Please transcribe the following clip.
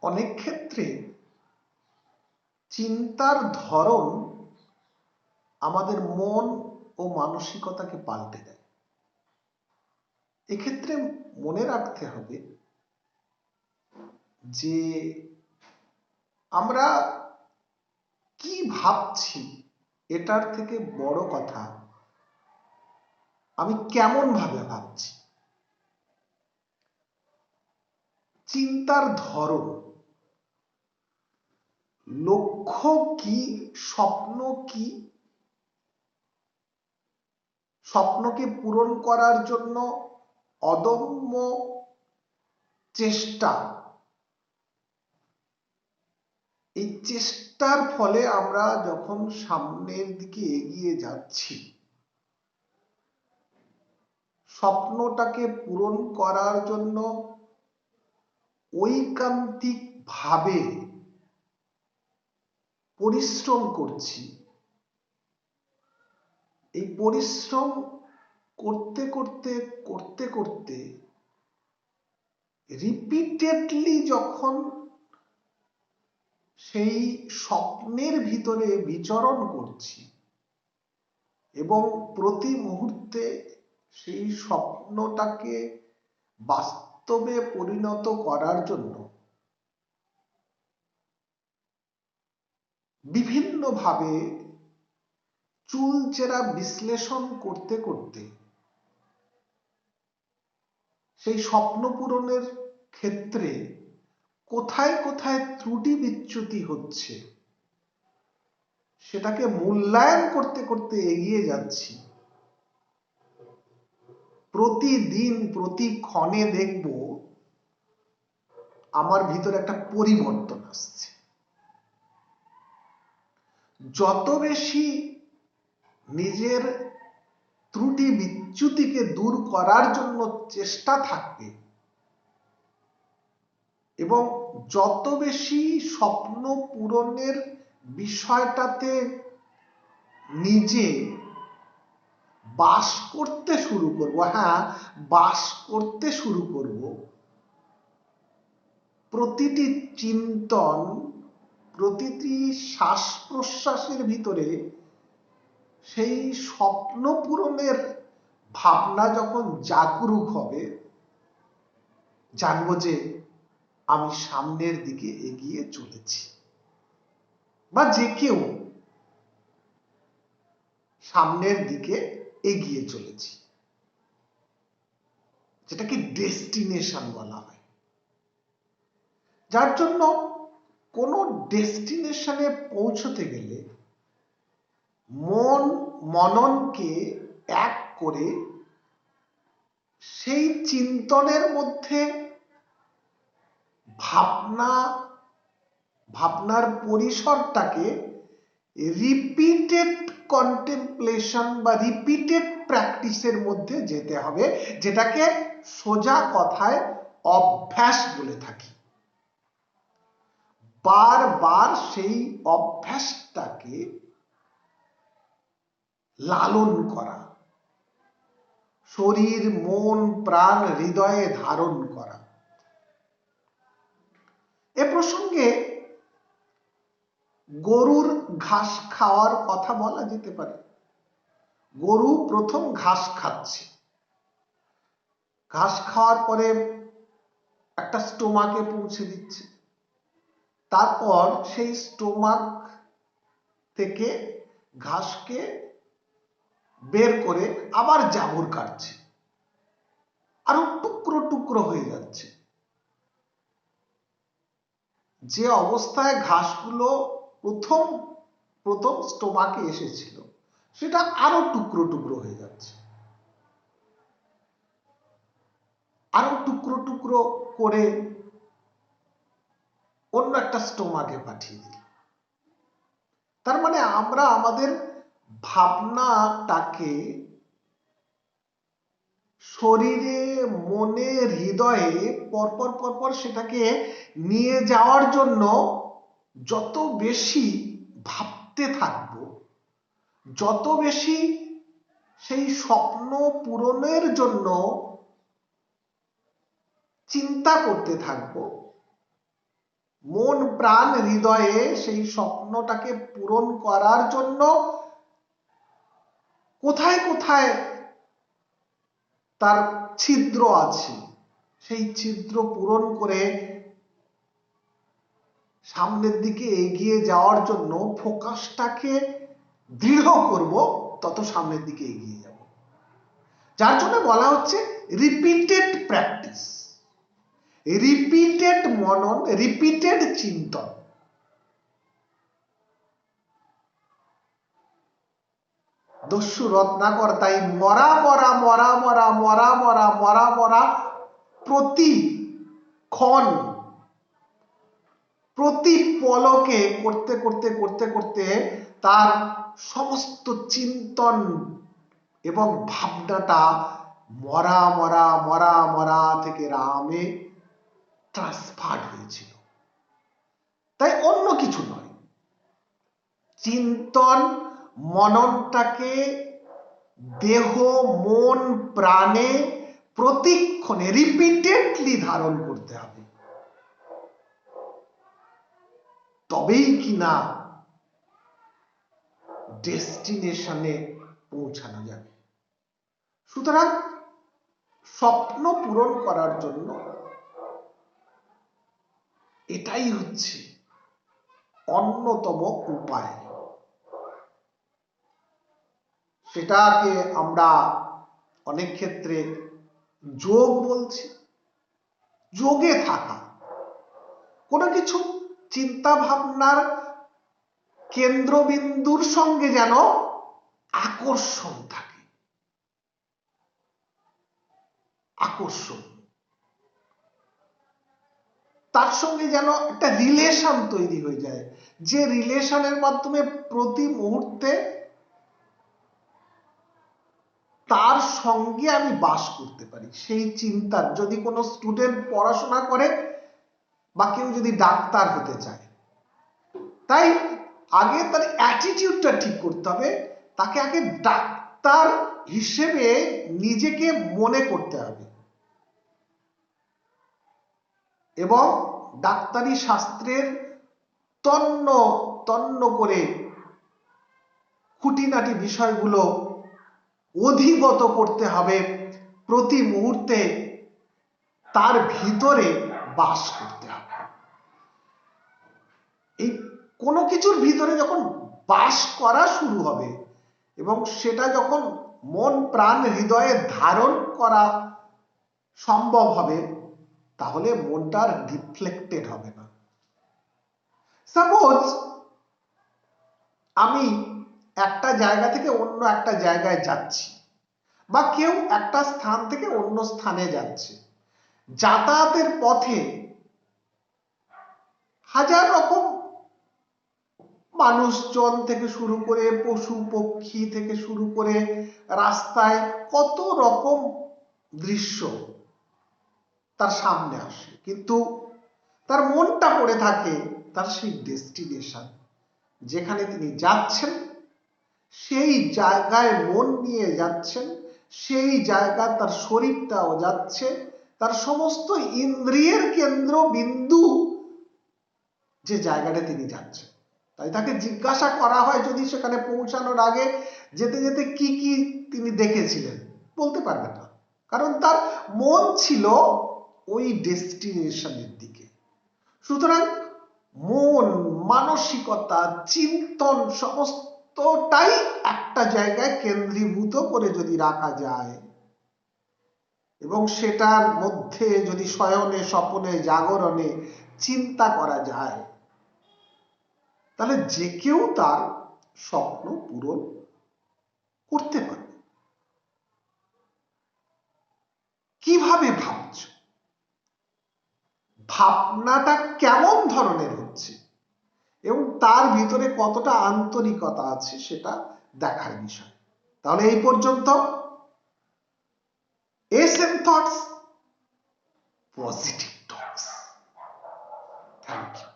অনেক ক্ষেত্রে চিন্তার ধরন আমাদের মন ও মানসিকতাকে পাল্টে দেয়। এক্ষেত্রে মনে রাখতে হবে যে আমরা কি ভাবছি এটার থেকে বড় কথা আমি কেমন ভাবে ভাবছি। চিন্তার ধরন, লক্ষ্য কি, স্বপ্ন কি, স্বপ্নকে পূরণ করার জন্য অদম্য চেষ্টা, এই চেষ্টার ফলে আমরা যখন সামনের দিকে এগিয়ে যাচ্ছি, স্বপ্নটাকে পূরণ করার জন্য ঐকান্তিক ভাবে পরিশ্রম করছি, এই পরিশ্রম করতে করতে করতে করতে রিপিটেডলি যখন সেই স্বপ্নের ভিতরে বিচরণ করছি এবং প্রতি মুহূর্তে সেই স্বপ্নটাকে বাস্তবে পরিণত করার জন্য বিভিন্নভাবে চুলচেরা বিশ্লেষণ করতে করতে সেই স্বপ্ন পূরণের ক্ষেত্রে কোথায় কোথায় ত্রুটি বিচ্যুতি হচ্ছে সেটাকে মূল্যায়ন করতে করতে এগিয়ে যাচ্ছি। প্রতিদিন প্রতিক্ষণে দেখব আমার ভিতরে একটা পরিবর্তন আসছে। যত বেশি নিজের ত্রুটি বিচ্যুতিকে দূর করার জন্য চেষ্টা থাকবে এবং যত বেশি স্বপ্ন পূরণের বিষয়টাতে নিজে বাস করতে শুরু করব, বাস করতে শুরু করব, প্রতিটি চিন্তন, প্রতিটি শ্বাস প্রশ্বাসের ভিতরে সেই স্বপ্ন পূরণের ভাবনা যখন জাগরুক হবে, জানবো যে আমি সামনের দিকে এগিয়ে চলেছি, বা যে কেউ সামনের দিকে এগিয়ে চলেছি, যেটাকে ডেস্টিনেশন বলা হয়। যার জন্য কোনো ডেস্টিনেশনে পৌঁছতে গেলে মননকে এক করে সেই চিন্তনের মধ্যে ভাবনার পরিসরটাকে রিপিটেড কন্টেম্পলেশন বা রিপিটেড প্র্যাকটিসের মধ্যে যেতে হবে, যেটাকে সোজা কথায় অভ্যাস বলে থাকি। বারবার সেই অভ্যাসটাকে লালন করা, শরীর মন প্রাণ হৃদয়ে ধারণ করা। এ প্রসঙ্গে গরুর ঘাস খাওয়ার কথা বলা যেতে পারে। গরু প্রথম ঘাস খাচ্ছে, ঘাস খাওয়ার পরে একটা স্টোমাকে পৌঁছে দিচ্ছে, তারপর সেই স্টোমাক থেকে ঘাসকে বের করে আবার জাবর কাটছে, আরো টুকরো টুকরো হয়ে যাচ্ছে। যে অবস্থায় ঘাসগুলো প্রথম স্টোমাকে এসেছিল সেটা আরো টুকরো টুকরো হয়ে যাচ্ছে, আরো টুকরো টুকরো করে অন্য একটা স্টোমাকে পাঠিয়ে দিল। তার মানে আমরা আমাদের ভাবনাটাকে শরীরে মনে হৃদয়ে পরপর পরপর সেটাকে নিয়ে যাওয়ার জন্য যত বেশি ভাবতে থাকব, যত বেশি সেই স্বপ্ন পূরণের জন্য চিন্তা করতে থাকব, মন প্রাণ হৃদয়ে সেই স্বপ্নটাকে পূরণ করার জন্য কোথায় কোথায় তার ছিদ্র আছে, সেই ছিদ্র পূরণ করে সামনের দিকে এগিয়ে যাওয়ার জন্য ফোকাসটাকে দৃঢ় করব, তত সামনের দিকে এগিয়ে যাব। যার জন্য বলা হচ্ছে রিপিটেড প্র্যাকটিস, রিপিটেড মনন, রিপিটেড চিন্তন। দস্যু রত্নাকর তাই মরা মরা মরা মরা মরা মরা মরা মরা প্রতিক্ষণ প্রতি পলকে করতে করতে করতে করতে তার সমস্ত চিন্তন এবং ভাবনাটা মরা মরা মরা মরা থেকে রামে ট্রান্সফার হয়েছিল। তাই অন্য কিছু নয়, চিন্তন মননটাকে দেহ মন প্রাণে প্রতিক্ষণে রিপিটেডলি ধারণ করতে হবে, তবেই কিনা ডেস্টিনেশনে পৌঁছানো যাবে। সুতরাং স্বপ্ন পূরণ করার জন্য এটাই হচ্ছে অন্যতম উপায়। সেটাকে আমরা অনেক ক্ষেত্রে যোগ বলছি। যোগে থাকা, কোনো কিছু চিন্তা ভাবনার কেন্দ্রবিন্দুর সঙ্গে যেন আকর্ষণ থাকে, আকর্ষণ, তার সঙ্গে যেন একটা রিলেশন তৈরি হয়ে যায়, যে রিলেশনের মাধ্যমে প্রতি মুহূর্তে তার সঙ্গে আমি বাস করতে পারি। সেই চিন্তার, যদি কোনো স্টুডেন্ট পড়াশোনা করে বা কেউ যদি ডাক্তার হতে চায়, তাই আগে তার অ্যাটিটিউডটা ঠিক করতে হবে, তাকে আগে ডাক্তার হিসেবে নিজেকে মনে করতে হবে এবং ডাক্তারি শাস্ত্রের তন্ন তন্ন করে খুঁটিনাটি বিষয়গুলো অধিগত করতে হবে, প্রতি মুহূর্তে তার ভিতরে বাস করতে হবে। এই কোনো কিছুর ভিতরে যখন বাস করা শুরু হবে এবং সেটা যখন মন প্রাণ হৃদয়ে ধারণ করা সম্ভব হবে, তাহলে মনটা রিফ্লেক্টেড হবে না। সাপোজ আমি একটা জায়গা থেকে অন্য একটা জায়গায় যাচ্ছি, বা কেউ একটা স্থান থেকে অন্য স্থানে যাচ্ছে, যাতায়াতের পথে হাজার রকম মানুষজন থেকে শুরু করে পশু পক্ষী থেকে শুরু করে রাস্তায় কত রকম দৃশ্য তার সামনে আসে, কিন্তু তার মনটা পড়ে থাকে তার সেই ডেস্টিনেশন, যেখানে তিনি যাচ্ছেন সেই জায়গায় মন নিয়ে যাচ্ছেন, সেই জায়গা তার শরীরটাও যাচ্ছে, তার সমস্ত ইন্দ্রিয়ের কেন্দ্র বিন্দু যে জায়গাটা তিনি যাচ্ছেন। তাই তাকে জিজ্ঞাসা করা হয় যদি সেখানে পৌঁছানোর আগে যেতে যেতে কি কি তিনি দেখেছিলেন, বলতে পারবে না, কারণ তার মন ছিল ওই ডেস্টিনেশনের দিকে। সুতরাং মন, মানসিকতা, চিন্তন সমস্তটাই একটা জায়গায় কেন্দ্রীভূত করে যদি রাখা যায় এবং সেটার মধ্যে যদি শয়নে স্বপনে জাগরণে চিন্তা করা যায়, তাহলে যে কেউ তার স্বপ্ন পূরণ করতে পারে। কিভাবে ভাবছ, ভাবনাটা কেমন ধরনের হচ্ছে এবং তার ভিতরে কতটা আন্তরিকতা আছে সেটা দেখার বিষয়। তাহলে এই পর্যন্ত SM Thoughts, Positive Talks. Thank you.